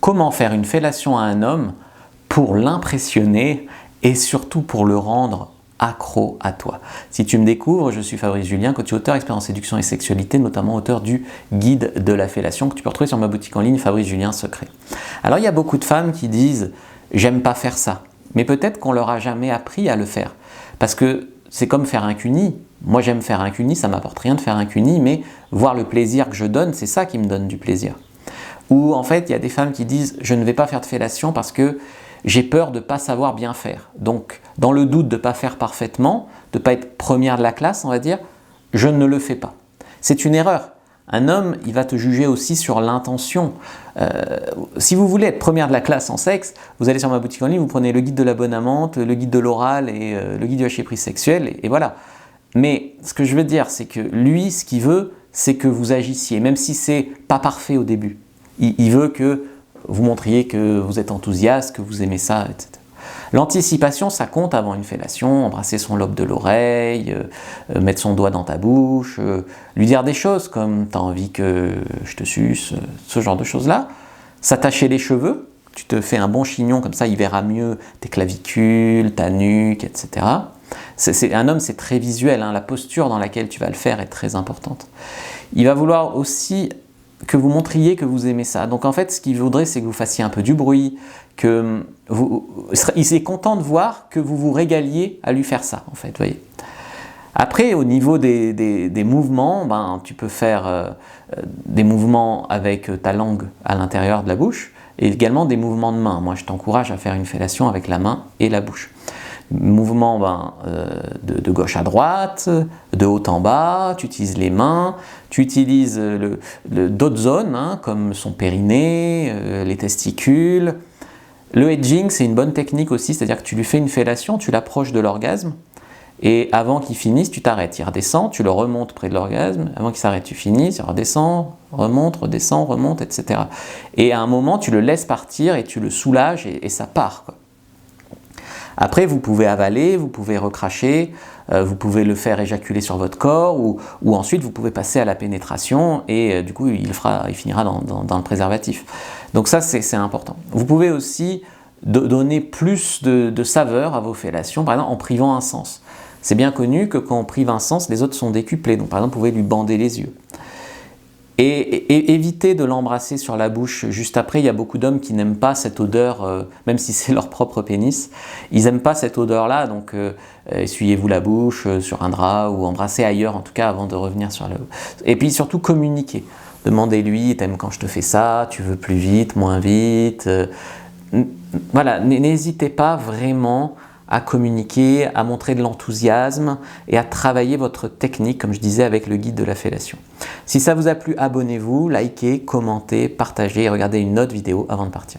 comment faire une fellation à un homme pour l'impressionner et surtout pour le rendre accro à toi. Si tu me découvres, je suis Fabrice Julien, coach auteur, expert en séduction et sexualité, notamment auteur du guide de la fellation que tu peux retrouver sur ma boutique en ligne Fabrice Julien Secret. Alors il y a beaucoup de femmes qui disent « j'aime pas faire ça », mais peut-être qu'on leur a jamais appris à le faire. Parce que c'est comme faire un cuni. Moi j'aime faire un cuni, ça m'apporte rien de faire un cuni, mais voir le plaisir que je donne, c'est ça qui me donne du plaisir. Ou en fait, il y a des femmes qui disent « je ne vais pas faire de fellation parce que j'ai peur de ne pas savoir bien faire. Donc, dans le doute de ne pas faire parfaitement, de ne pas être première de la classe, on va dire, je ne le fais pas. » C'est une erreur. Un homme, il va te juger aussi sur l'intention. Si vous voulez être première de la classe en sexe, vous allez sur ma boutique en ligne, vous prenez le guide de la bonne amante, le guide de l'oral et le guide du lâcher-prise sexuel, et voilà. Mais ce que je veux dire, c'est que lui, ce qu'il veut, c'est que vous agissiez, même si c'est pas parfait au début. Il veut que vous montriez que vous êtes enthousiaste, que vous aimez ça, etc. L'anticipation, ça compte avant une fellation, embrasser son lobe de l'oreille, mettre son doigt dans ta bouche, lui dire des choses comme « t'as envie que je te suce », ce genre de choses-là. S'attacher les cheveux, tu te fais un bon chignon, comme ça il verra mieux tes clavicules, ta nuque, etc. Un homme, c'est très visuel, hein, la posture dans laquelle tu vas le faire est très importante. Il va vouloir aussi que vous montriez que vous aimez ça. Donc en fait, ce qu'il voudrait, c'est que vous fassiez un peu du bruit, il est content de voir que vous vous régaliez à lui faire ça, en fait, voyez. Après, au niveau des mouvements, ben, tu peux faire des mouvements avec ta langue à l'intérieur de la bouche, et également des mouvements de main. Moi, je t'encourage à faire une fellation avec la main et la bouche. Mouvement de gauche à droite, de haut en bas, tu utilises les mains, tu utilises d'autres zones, hein, comme son périnée, les testicules. Le edging, c'est une bonne technique aussi, c'est-à-dire que tu lui fais une fellation, tu l'approches de l'orgasme, et avant qu'il finisse, tu t'arrêtes. Il redescend, tu le remontes près de l'orgasme, avant qu'il s'arrête, tu finis, tu redescends, remonte, redescends, remonte, etc. Et à un moment, tu le laisses partir et tu le soulages et ça part, quoi. Après, vous pouvez avaler, vous pouvez recracher, vous pouvez le faire éjaculer sur votre corps ou ensuite vous pouvez passer à la pénétration et du coup il finira dans le préservatif. Donc ça c'est important. Vous pouvez aussi donner plus de saveur à vos fellations, par exemple en privant un sens. C'est bien connu que quand on prive un sens, les autres sont décuplés. Donc par exemple, vous pouvez lui bander les yeux. Et évitez de l'embrasser sur la bouche juste après. Il y a beaucoup d'hommes qui n'aiment pas cette odeur, même si c'est leur propre pénis. Ils n'aiment pas cette odeur-là, donc essuyez-vous la bouche sur un drap ou embrassez ailleurs en tout cas avant de revenir sur le... Et puis surtout communiquez. Demandez-lui, t'aimes quand je te fais ça, tu veux plus vite, moins vite. Voilà, n'hésitez pas vraiment à communiquer, à montrer de l'enthousiasme et à travailler votre technique, comme je disais, avec le guide de la fellation. Si ça vous a plu, abonnez-vous, likez, commentez, partagez et regardez une autre vidéo avant de partir.